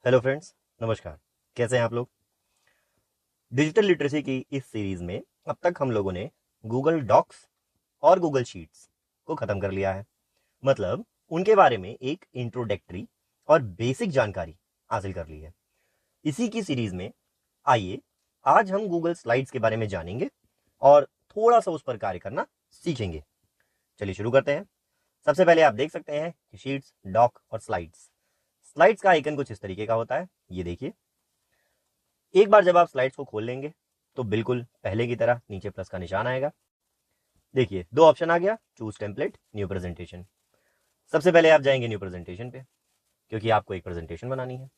Hello friends, नमस्कार। कैसे हैं आप लोग? डिजिटल लिटरेसी की इस सीरीज में अब तक हम लोगों ने गूगल डॉक्स और गूगल शीट्स को खत्म कर लिया है। मतलब उनके बारे में एक इंट्रोडक्टरी और बेसिक जानकारी हासिल कर ली है। इसी की सीरीज में आइए आज हम गूगल स्लाइड्स के बारे में जानेंगे और थोड़ा सा उस पर कार्य करना सीखेंगे। चलिए शुरू करते हैं। सबसे पहले आप देख सकते हैं कि शीट्स, डॉक और स्लाइड्स। स्लाइड्स का आइकन कुछ इस तरीके का होता है, ये देखिए। एक बार जब आप स्लाइड्स को खोल लेंगे तो बिल्कुल पहले की तरह नीचे प्लस का निशान आएगा। देखिए दो ऑप्शन आ गया, चूज टेम्पलेट, न्यू प्रेजेंटेशन। सबसे पहले आप जाएंगे न्यू प्रेजेंटेशन पे, क्योंकि आपको एक प्रेजेंटेशन बनानी है।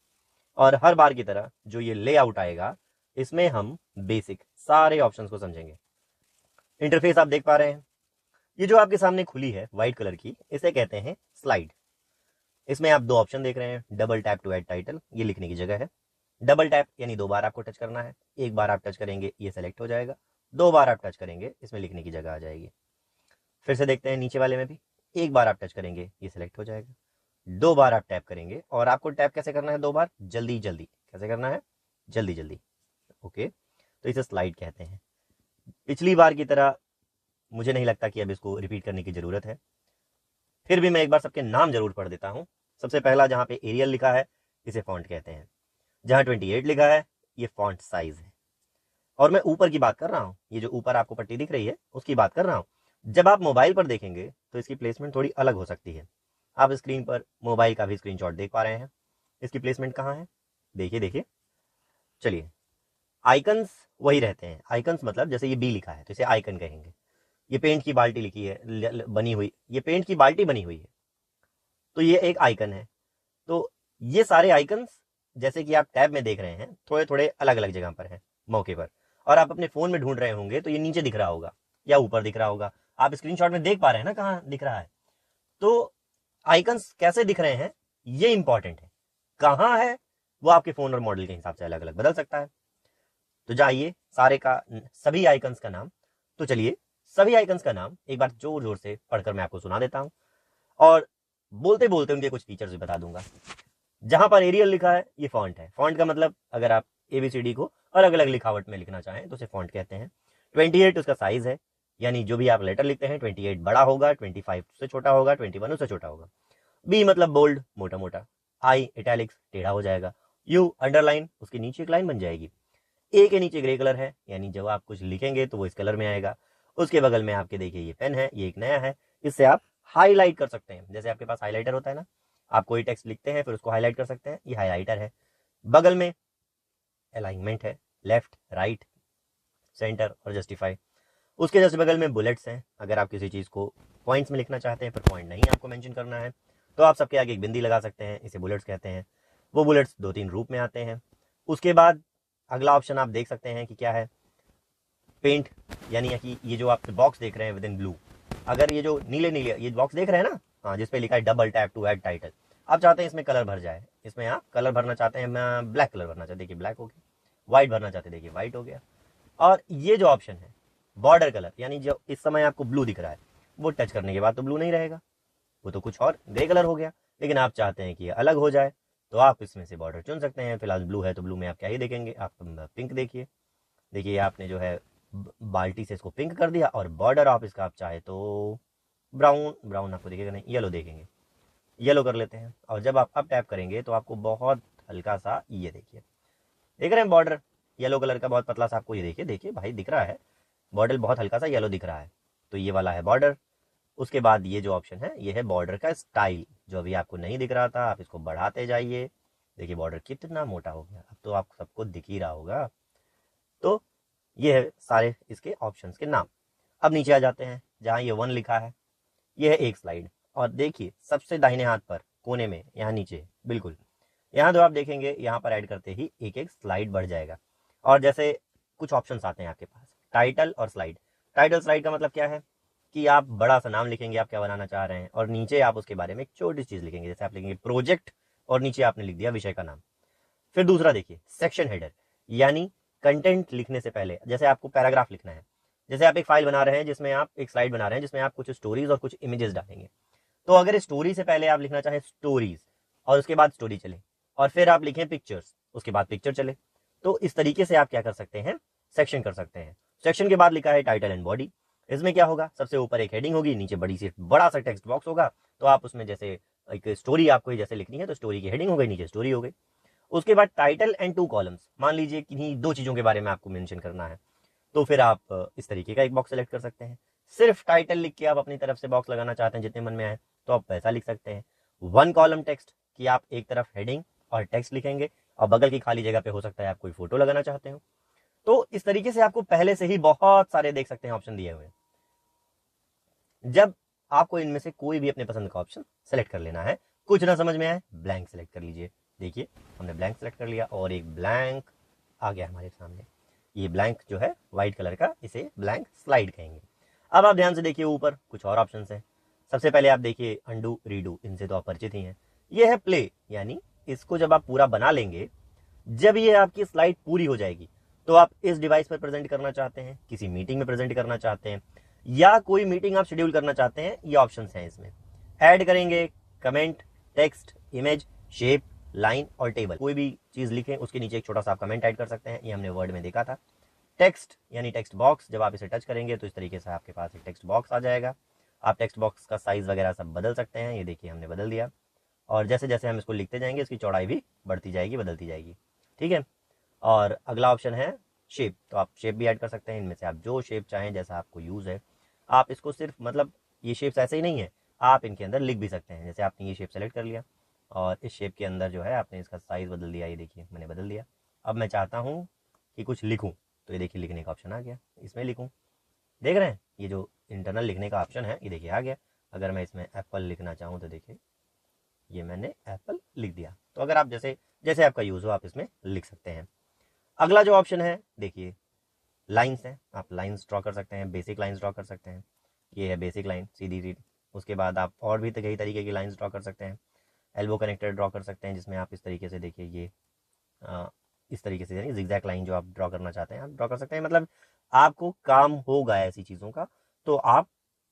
और हर बार की तरह जो ये लेआउट आएगा, इसमें हम बेसिक सारे ऑप्शंस को समझेंगे। इंटरफेस आप देख पा रहे हैं, ये जो आपके सामने खुली है व्हाइट कलर की, इसे कहते हैं स्लाइड। इसमें आप दो ऑप्शन देख रहे हैं, double tap to add title, ये लिखने की जगह है। डबल टैप यानी दो बार आपको टच करना है। एक बार आप टच करेंगे ये सेलेक्ट हो जाएगा, दो बार आप टच करेंगे इसमें लिखने की जगह आ जाएगी। फिर से देखते हैं नीचे वाले में भी, एक बार आप टच करेंगे ये सेलेक्ट हो जाएगा, दो बार आप टैप करेंगे। और आपको टैप कैसे करना है? दो बार, जल्दी जल्दी। कैसे करना है? जल्दी जल्दी। ओके, तो इसे स्लाइड कहते हैं। पिछली बार की तरह मुझे नहीं लगता कि अब इसको रिपीट करने की जरूरत है, फिर भी मैं एक बार सबके नाम जरूर पढ़ देता हूं। सबसे पहला जहां पे एरियल लिखा है, इसे फॉन्ट कहते हैं। जहां 28 लिखा है, ये फॉन्ट साइज है। और मैं ऊपर की बात कर रहा हूं, ये जो ऊपर आपको पट्टी दिख रही है उसकी बात कर रहा हूं। जब आप मोबाइल पर देखेंगे तो इसकी प्लेसमेंट थोड़ी अलग हो सकती है। आप स्क्रीन पर मोबाइल का भी स्क्रीनशॉट देख पा रहे हैं। इसकी प्लेसमेंट कहां है? देखिए देखिए। चलिए, आइकन्स वही रहते हैं। आइकन्स मतलब जैसे ये बी लिखा है तो इसे आइकन कहेंगे। ये पेंट की बाल्टी लिखी है, बनी हुई, ये पेंट की बाल्टी बनी हुई है, तो ये एक आइकन है। तो ये सारे आइकन्स जैसे कि आप टैब में देख रहे हैं, थोड़े थोड़े अलग अलग जगह पर हैं, मौके पर। और आप अपने फोन में ढूंढ रहे होंगे तो ये नीचे दिख रहा होगा या ऊपर दिख रहा होगा। आप स्क्रीनशॉट में देख पा रहे हैं ना कहाँ दिख रहा है। तो आइकन्स कैसे दिख रहे हैं ये इंपॉर्टेंट है। कहाँ है वो आपके फोन और मॉडल के हिसाब से अलग अलग बदल सकता है। तो जाइए सारे का, सभी आइकन्स का नाम, तो चलिए सभी आइकन्स का नाम एक बार जोर जोर से पढ़कर मैं आपको सुना देता हूं और बोलते बोलते उनके कुछ फीचर्स भी बता दूंगा। जहां पर एरियल लिखा है ये फॉन्ट है। फॉन्ट का मतलब अगर आप एबीसीडी को अलग अलग लिखावट में लिखना चाहें तो उसे फॉन्ट कहते हैं। 28 उसका साइज है, यानी जो भी आप लेटर लिखते हैं 28 बड़ा होगा, 25 से छोटा होगा, 21 उससे छोटा होगा। बी मतलब बोल्ड, मोटा मोटा। आई इटैलिक्स, टेढ़ा हो जाएगा। यू अंडरलाइन, उसके नीचे एक लाइन बन जाएगी। ए के नीचे ग्रे कलर है, यानी जब आप कुछ लिखेंगे तो वो इस कलर में आएगा। उसके बगल में आपके देखिए ये पेन है, ये एक नया है, इससे आप हाईलाइट कर सकते हैं। जैसे आपके पास हाईलाइटर होता है ना, आप कोई टेक्स्ट लिखते हैं फिर उसको हाईलाइट कर सकते हैं, ये हाईलाइटर है। बगल में अलाइनमेंट है, लेफ्ट, राइट, सेंटर और जस्टिफाई। उसके जैसे बगल में बुलेट्स हैं। अगर आप किसी चीज को पॉइंट्स में लिखना चाहते हैं पर पॉइंट नहीं आपको मेंशन करना है तो आप सबके आगे एक बिंदी लगा सकते हैं, इसे बुलेट्स कहते हैं। वो बुलेट्स दो तीन रूप में आते हैं। उसके बाद अगला ऑप्शन आप देख सकते हैं कि क्या है, पेंट। यानी कि ये जो आप बॉक्स देख रहे हैं विद इन ब्लू, अगर ये जो नीले नीले ये बॉक्स देख रहे हैं ना, हाँ, जिसपे लिखा है double tap to add title, आप चाहते हैं इसमें कलर भर जाए। इसमें आप कलर भरना चाहते हैं, मैं ब्लैक कलर भरना चाहते, देखिए ब्लैक हो गया। व्हाइट भरना चाहते, देखिए व्हाइट हो गया। और ये जो ऑप्शन है बॉर्डर कलर, यानी जो इस समय आपको ब्लू दिख रहा है, वो टच करने के बाद तो ब्लू नहीं रहेगा, वो तो कुछ और ग्रे कलर हो गया। लेकिन आप चाहते हैं कि ये अलग हो जाए तो आप इसमें से बॉर्डर चुन सकते हैं। फिलहाल ब्लू है तो ब्लू में आप क्या ही देखेंगे, आप पिंक देखिए। देखिए आपने जो है बाल्टी से इसको पिंक कर दिया और बॉर्डर आप इसका आप चाहे तो ब्राउन, ब्राउन आपको दिखेगा नहीं, येलो देखेंगे, येलो कर लेते हैं। और जब आप अब टैप करेंगे तो आपको बहुत हल्का सा, ये देखिए, देख रहे हैं बॉर्डर येलो कलर का बहुत पतला सा, आपको ये देखिए, देखिए भाई दिख रहा है, बॉर्डर बहुत हल्का सा येलो दिख रहा है। तो ये वाला है बॉर्डर। उसके बाद ये जो ऑप्शन है ये है बॉर्डर का स्टाइल, जो अभी आपको नहीं दिख रहा था, आप इसको बढ़ाते जाइए। देखिए बॉर्डर कितना मोटा हो गया, अब तो आपको सबको दिख ही रहा होगा। तो ये है सारे इसके ऑप्शंस के नाम। अब नीचे आ जाते हैं जहां ये 1 लिखा है, ये है एक स्लाइड। और देखिए सबसे दाहिने हाथ पर कोने में यहाँ नीचे बिल्कुल, यहाँ जो आप देखेंगे यहाँ पर ऐड करते ही एक एक स्लाइड बढ़ जाएगा। और जैसे कुछ ऑप्शंस आते हैं आपके पास, टाइटल और स्लाइड। टाइटल स्लाइड का मतलब क्या है कि आप बड़ा सा नाम लिखेंगे, आप क्या बनाना चाह रहे हैं, और नीचे आप उसके बारे में एक छोटी चीज लिखेंगे। जैसे आप लिखेंगे प्रोजेक्ट और नीचे आपने लिख दिया विषय का नाम। फिर दूसरा देखिए सेक्शन हेडर, यानी कंटेंट लिखने से पहले, जैसे आपको पैराग्राफ लिखना है, जैसे आप एक फाइल बना रहे हैं जिसमें आप एक स्लाइड बना रहे हैं जिसमें आप कुछ स्टोरीज और कुछ इमेजेस डालेंगे, तो अगर स्टोरी से पहले आप लिखना चाहें स्टोरीज और उसके बाद स्टोरी चले, और फिर आप लिखें पिक्चर्स, उसके बाद पिक्चर चले। तो इस तरीके से आप क्या कर सकते हैं, सेक्शन कर सकते हैं। सेक्शन के बाद लिखा है टाइटल एंड बॉडी। इसमें क्या होगा, सबसे ऊपर एक हेडिंग होगी, नीचे बड़ा सा टेक्स्ट बॉक्स होगा। तो आप उसमें जैसे एक स्टोरी आपको जैसे लिखनी है तो स्टोरी की हेडिंग हो गई, नीचे स्टोरी हो गई। उसके बाद टाइटल एंड 2 कॉलम्स, मान लीजिए किन्हीं 2 चीजों के बारे में आपको मेंशन करना है, तो फिर आप इस तरीके का एक बॉक्स सेलेक्ट कर सकते हैं। सिर्फ टाइटल लिख के आप अपनी तरफ से बॉक्स लगाना चाहते हैं जितने मन में आए तो आप वैसा लिख सकते हैं। 1 कॉलम टेक्स्ट कि आप एक तरफ हेडिंग और टेक्स्ट लिखेंगे और बगल की खाली जगह पे हो सकता है आप कोई फोटो लगाना चाहते हो। तो इस तरीके से आपको पहले से ही बहुत सारे देख सकते हैं ऑप्शन दिए हुए हैं। जब आपको इनमें से कोई भी अपने पसंद का ऑप्शन सेलेक्ट कर लेना है, कुछ ना समझ में आए ब्लैंक सेलेक्ट कर लीजिए। देखिए हमने ब्लैंक सेलेक्ट कर लिया और एक ब्लैंक आ गया हमारे सामने। ये ब्लैंक जो है व्हाइट कलर का, इसे ब्लैंक स्लाइड कहेंगे। अब आप ध्यान से देखिए ऊपर कुछ और ऑप्शन है। सबसे पहले आप देखिए अंडू रीडू, इनसे तो आप परिचित ही हैं। ये है प्ले, यानी इसको जब आप पूरा बना लेंगे, जब ये आपकी स्लाइड पूरी हो जाएगी तो आप इस डिवाइस पर प्रेजेंट करना चाहते हैं, किसी मीटिंग में प्रेजेंट करना चाहते हैं, या कोई मीटिंग आप शेड्यूल करना चाहते हैं, ये ऑप्शंस हैं इसमें। ऐड करेंगे comment, text, image, shape, line और टेबल। कोई भी चीज लिखें उसके नीचे एक छोटा सा कमेंट ऐड कर सकते हैं, ये हमने वर्ड में देखा था। टेक्स्ट यानी टेक्स्ट बॉक्स, जब आप इसे टच करेंगे तो इस तरीके से आपके पास एक टेक्स्ट बॉक्स आ जाएगा। आप टेक्स्ट बॉक्स का साइज वगैरह सब बदल सकते हैं, ये देखिए हमने बदल दिया। और जैसे जैसे हम इसको लिखते जाएंगे इसकी चौड़ाई भी बढ़ती जाएगी, बदलती जाएगी, ठीक है। और अगला ऑप्शन है शेप, तो आप शेप भी ऐड कर सकते हैं। इनमें से आप जो शेप चाहें, जैसा आपको यूज है, आप इसको सिर्फ मतलब ये शेप्स ऐसे ही नहीं है, आप इनके अंदर लिख भी सकते हैं। जैसे आपने ये शेप सेलेक्ट कर लिया और इस शेप के अंदर जो है आपने इसका साइज बदल दिया, ये देखिए मैंने बदल दिया। अब मैं चाहता हूँ कि कुछ लिखूँ, तो ये देखिए लिखने का ऑप्शन आ गया, इसमें लिखूँ। देख रहे हैं ये जो इंटरनल लिखने का ऑप्शन है, ये देखिए आ गया। अगर मैं इसमें एप्पल लिखना चाहूँ तो देखिए ये मैंने एप्पल लिख दिया। तो अगर आप जैसे जैसे आपका यूज हो आप इसमें लिख सकते हैं। अगला जो ऑप्शन है देखिए लाइन्स है, आप लाइन्स ड्रॉ कर सकते हैं, बेसिक लाइन्स ड्रॉ कर सकते हैं। ये है बेसिक लाइन, सीधी रीड। उसके बाद आप और भी कई तरीके की लाइन्स ड्रॉ कर सकते हैं। एल्बो कनेक्टर ड्रॉ कर सकते हैं, जिसमें आप इस तरीके से देखिए ये इस तरीके से यानी जिगजैग लाइन जो आप ड्रॉ करना चाहते हैं आप ड्रॉ कर सकते हैं। मतलब आपको काम होगा ऐसी चीज़ों का, तो आप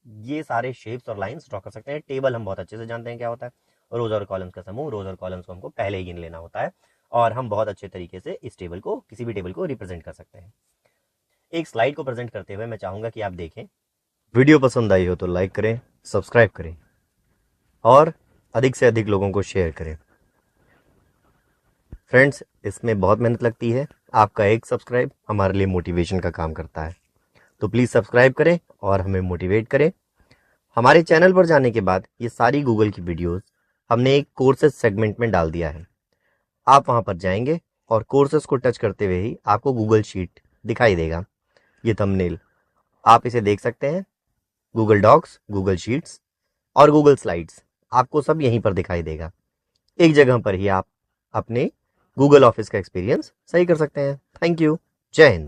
ये सारे शेप्स और लाइन्स ड्रॉ कर सकते हैं। टेबल हम बहुत अच्छे से जानते हैं क्या होता है, रोज और कॉलम्स का समूह। रोज और कॉलम्स को हमको पहले ही गिन लेना होता है और हम बहुत अच्छे तरीके से इस टेबल को, किसी भी टेबल को रिप्रेजेंट कर सकते हैं। एक स्लाइड को प्रेजेंट करते हुए मैं चाहूंगा कि आप देखें। वीडियो पसंद आई हो तो लाइक करें, सब्सक्राइब करें और अधिक से अधिक लोगों को शेयर करें। फ्रेंड्स, इसमें बहुत मेहनत लगती है, आपका एक सब्सक्राइब हमारे लिए मोटिवेशन का काम करता है, तो प्लीज़ सब्सक्राइब करें और हमें मोटिवेट करें। हमारे चैनल पर जाने के बाद ये सारी गूगल की वीडियोस हमने एक कोर्सेज सेगमेंट में डाल दिया है। आप वहां पर जाएंगे और कोर्सेज को टच करते हुए ही आपको गूगल शीट दिखाई देगा। ये थंबनेल आप इसे देख सकते हैं। गूगल डॉक्स, गूगल शीट्स और गूगल स्लाइड्स आपको सब यहीं पर दिखाई देगा। एक जगह पर ही आप अपने गूगल ऑफिस का एक्सपीरियंस सही कर सकते हैं। Thank you. जय हिंद।